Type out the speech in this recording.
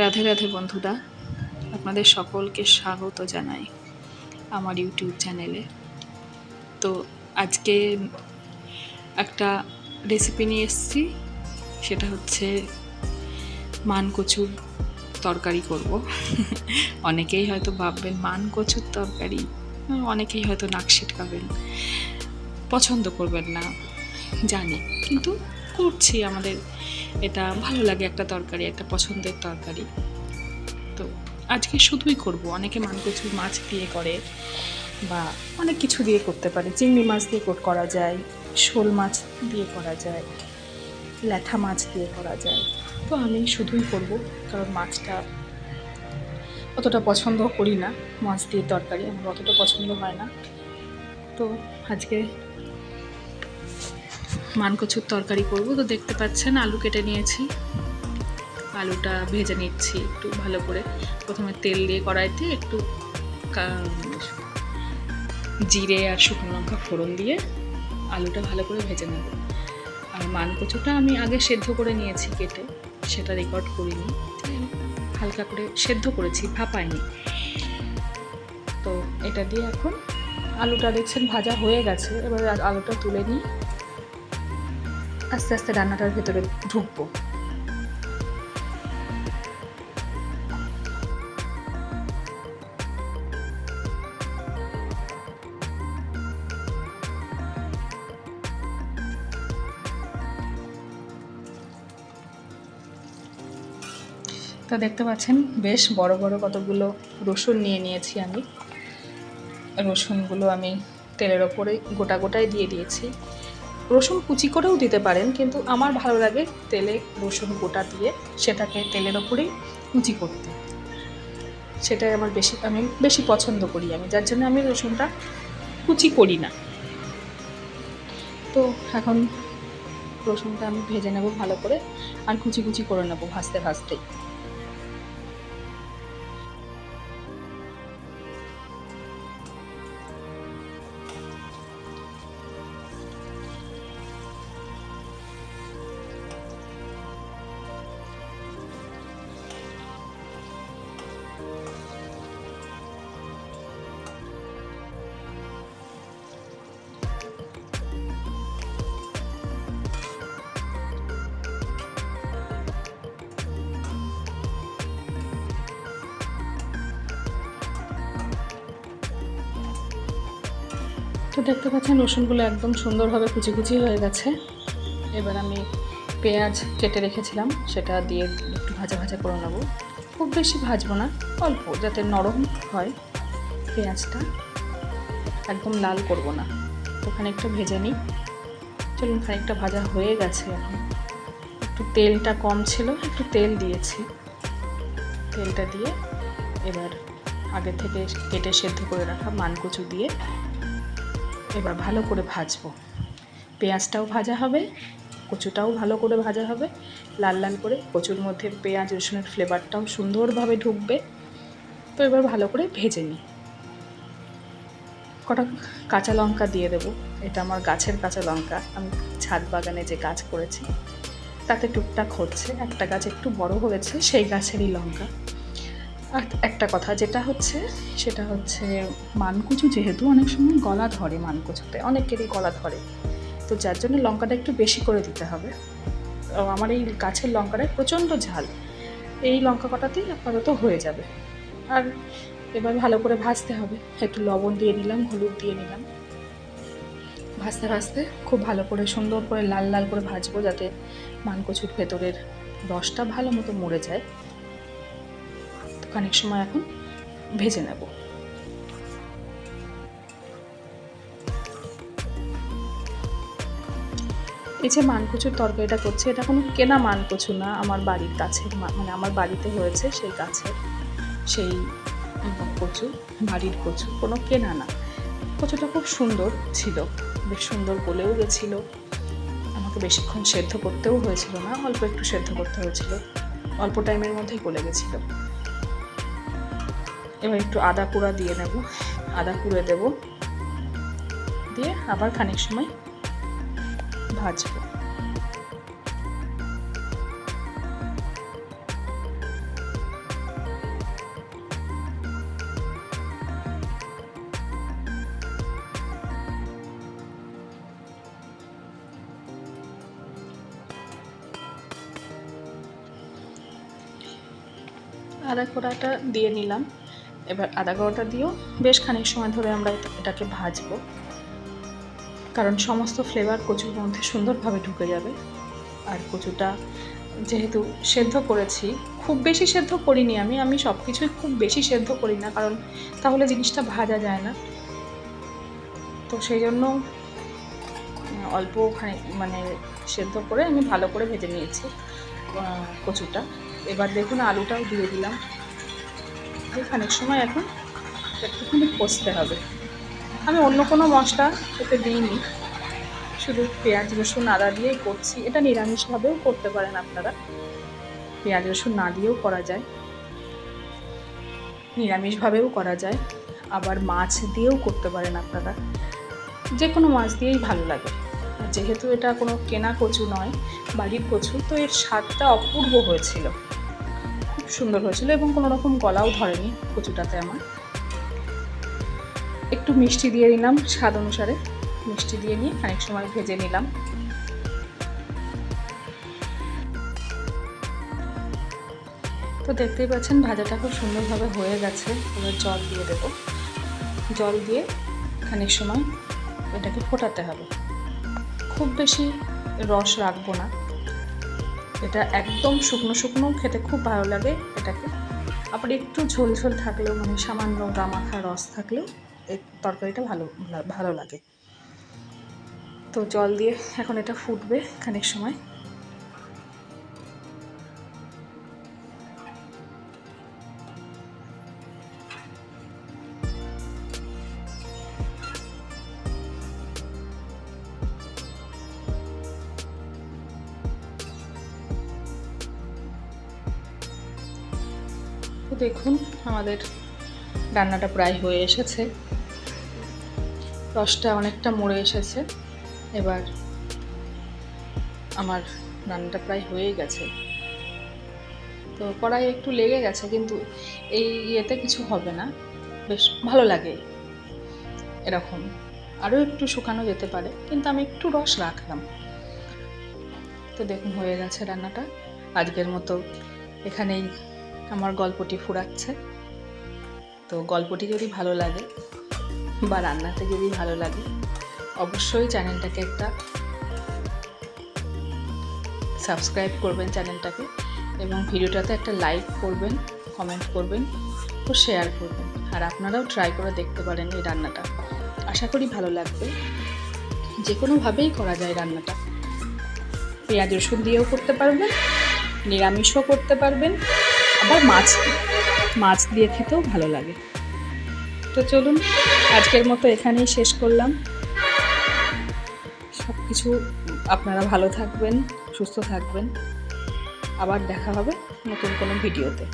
রাধে রাধে বন্ধুরা, আপনাদের সকলকে স্বাগত জানাই আমার ইউটিউব চ্যানেলে। তো আজকে একটা রেসিপি নিয়ে এসেছি, সেটা হচ্ছে মান কচুর তরকারি করব। অনেকেই হয়তো ভাববেন মান কচুর তরকারি, অনেকেই হয়তো নাক সিটকাবেন, পছন্দ করবেন না জানি, কিন্তু করছি। আমাদের এটা ভালো লাগে, একটা তরকারি, একটা পছন্দের তরকারি। তো আজকে শুধুই করব। অনেকে মানকচু মাছ দিয়ে করে বা অনেক কিছু দিয়ে করতে পারে। চিংড়ি মাছ দিয়ে করা যায়, শোল মাছ দিয়ে করা যায়, ল্যাঠা মাছ দিয়ে করা যায়। তো আমি শুধুই করব, কারণ মাছটা অতটা পছন্দ করি না। মাছ দিয়ে তরকারি আমার অতটা পছন্দ হয় না। তো আজকে মানকচুর তরকারি করব। তো দেখতে পাচ্ছেন আলু কেটে নিয়েছি, আলুটা ভেজে নিচ্ছি একটু ভালো করে। প্রথমে তেল দিয়ে কড়াইতে একটু জিরে আর শুকনো লঙ্কা ফোড়ন দিয়ে আলুটা ভালো করে ভেজে নেব। আর মানকচুটা আমি আগে সেদ্ধ করে নিয়েছি কেটে, সেটা রেকর্ড করিনি, হালকা করে সেদ্ধ করেছি, ভাপাইনি। তো এটা দিয়ে এখন আলুটা দেখছেন ভাজা হয়ে গেছে। এবার আলুটা তুলে নিয়ে আস্তে আস্তে রান্নাটার ভেতরে ঢুকবো। তো দেখতে পাচ্ছেন বেশ বড় বড় কতগুলো রসুন নিয়ে নিয়েছি আমি। রসুনগুলো আমি তেলের ওপরে গোটা গোটাই দিয়ে দিয়েছি। রসুন কুচি করেও দিতে পারেন, কিন্তু আমার ভালো লাগে তেলে রসুন গোটা দিয়ে সেটাকে তেলের ওপরেই কুচি করতে, সেটাই আমি বেশি পছন্দ করি আমি, যার জন্য আমি রসুনটা কুচি করি না। তো এখন রসুনটা আমি ভেজে নেব ভালো করে, আর কুচি কুচি করে নেব ভাজতে ভাজতেই। তো দেখতে পাচ্ছেন রসুনগুলো একদম সুন্দরভাবে কুচি কুচি হয়ে গেছে। এবার আমি পেঁয়াজ কেটে রেখেছিলাম, সেটা দিয়ে একটু ভাজা ভাজা করে নেব। খুব বেশি ভাজবো না, অল্প, যাতে নরম হয় পেঁয়াজটা, একদম লাল করব না। তো খানিকটা ভেজে নিই। চলুন, খানিকটা ভাজা হয়ে গেছে। এখন একটু তেলটা কম ছিল, একটু তেল দিয়েছি। তেলটা দিয়ে এবার আগে থেকে কেটে সেদ্ধ করে রাখা মানকচু দিয়ে এবার ভালো করে ভাজবো। পেঁয়াজটাও ভাজা হবে, কচুটাও ভালো করে ভাজা হবে, লাল লাল করে। কচুর মধ্যে পেঁয়াজ রসুনের ফ্লেভারটাও সুন্দরভাবে ঢুকবে। তো এবার ভালো করে ভেজে নিই। কটা কাঁচা লঙ্কা দিয়ে দেবো। এটা আমার গাছের কাঁচা লঙ্কা, আমি ছাদ বাগানে যে গাছ করেছি তাতে টুকটাক হচ্ছে। একটা গাছ একটু বড় হয়েছে, সেই গাছেরই লঙ্কা। আর একটা কথা যেটা হচ্ছে, সেটা হচ্ছে মানকচু যেহেতু অনেক সময় গলা ধরে, মানকচুতে অনেকেরই গলা ধরে, তো যার জন্য লঙ্কাটা একটু বেশি করে দিতে হবে। আমার এই গাছের লঙ্কাটা প্রচণ্ড ঝাল, এই লঙ্কা কটাতেই আপাতত হয়ে যাবে। আর এবার ভালো করে ভাজতে হবে। একটু লবণ দিয়ে নিলাম, হলুদ দিয়ে নিলাম। ভাজতে ভাজতে খুব ভালো করে সুন্দর করে লাল লাল করে ভাজবো, যাতে মানকচুর ভেতরের রসটা ভালো মতো মরে যায়। তো খানিক সময় এখন ভেজে নেব। এই যে মানকচুর তরকারিটা করছে, এটা কোনো কেনা মানকচু না, আমার বাড়ির গাছের, মানে আমার বাড়িতে হয়েছে সেই গাছের সেই কচু, বাড়ির কচু, কোনো কেনা না। কচুটা খুব সুন্দর ছিল, বেশ সুন্দর গলেও গেছিল। আমাকে বেশিক্ষণ সেদ্ধ করতেও হয়েছিল না, অল্প একটু সেদ্ধ করতে হয়েছিল, অল্প টাইমের মধ্যেই গলে গেছিল। এবার একটু আদা কুড়া দিয়ে নেব, আদা কুড়ে দেব, দিয়ে আবার খানিক সময় ভাজবো। আদা কোড়াটা দিয়ে নিলাম। এবার আদা কোড়াটা দিয়েও বেশ খানিক সময় ধরে আমরা এটাকে ভাজবো, কারণ সমস্ত ফ্লেভার কচুর মধ্যে সুন্দরভাবে ঢুকে যাবে। আর কচুটা যেহেতু সেদ্ধ করেছি, খুব বেশি সেদ্ধ করিনি আমি সব কিছুই খুব বেশি সেদ্ধ করি না, কারণ তাহলে জিনিসটা ভাজা যায় না। তো সেই জন্য অল্প মানে সেদ্ধ করে আমি ভালো করে ভেজে নিয়েছি কচুটা। এবার দেখুন আলুটাও দিয়ে দিলাম। খানিক সময় এখন একটুখানি কষতে হবে। আমি অন্য কোনো মশলা এতে দিইনি, শুধু পেঁয়াজ রসুন আদা দিয়েই করছি। এটা নিরামিষভাবেও করতে পারেন আপনারা, পেঁয়াজ রসুন না দিয়েও করা যায়, নিরামিষভাবেও করা যায়, আবার মাছ দিয়েও করতে পারেন আপনারা। যে কোনো মাছ দিয়েই ভালো লাগে। যেহেতু এটা কোনো কেনা কচু নয়, বাড়ির কচু, তো এর স্বাদটা অপূর্ব হয়েছিল, খুব সুন্দর হয়েছিল এবং কোনো রকম গলাও ধরেনি কচুটাতে। আমার একটু মিষ্টি দিয়ে দিলাম স্বাদ অনুসারে, মিষ্টি দিয়ে নিয়ে খানিক সময় ভেজে নিলাম। তো দেখতেই পাচ্ছেন ভাজাটা খুব সুন্দরভাবে হয়ে গেছে। এবার জল দিয়ে দেব, জল দিয়ে খানিক সময় এটাকে ফোটাতে হবে। খুব বেশি রস রাখবো না, এটা একদম শুকনো শুকনো খেতে খুব ভালো লাগে এটাকে। আবার একটু ঝোল ঝোল থাকলেও, মানে সামান্য গামাখা রস থাকলেও এই তরকারিটা ভালো লাগে। তো জল দিয়ে এখন এটা ফুটবে খানিক সময়। তো দেখুন আমাদের রান্নাটা প্রায় হয়ে এসেছে, রসটা অনেকটা মরে এসেছে। এবার আমার রান্নাটা প্রায় হয়ে গেছে। তো কড়াই একটু লেগে গেছে, কিন্তু এই ইয়েতে কিছু হবে না, বেশ ভালো লাগে এরকম। আরও একটু শুকানো যেতে পারে, কিন্তু আমি একটু রস রাখলাম। তো দেখুন হয়ে গেছে রান্নাটা। আজকের মতো এখানেই আমার গল্পটি ফুরাচ্ছে। তো গল্পটি যদি ভালো লাগে বা রান্নাতে যদি ভালো লাগে, অবশ্যই চ্যানেলটাকে একটা সাবস্ক্রাইব করবেন চ্যানেলটাকে, এবং ভিডিওটাতে একটা লাইক করবেন, কমেন্ট করবেন ও শেয়ার করবেন। আর আপনারাও ট্রাই করে দেখতে পারেন এই রান্নাটা, আশা করি ভালো লাগবে। যে কোনোভাবেই করা যায় রান্নাটা, পেঁয়াজ রসুন দিয়েও করতে পারবেন, নিরামিষও করতে পারবেন, আবার মাছ দিয়ে খেতেও ভালো লাগে। তো চলুন আজকের মতো এখানেই শেষ করলাম। সব কিছু আপনারা ভালো থাকবেন, সুস্থ থাকবেন। আবার দেখা হবে নতুন কোনো ভিডিওতে।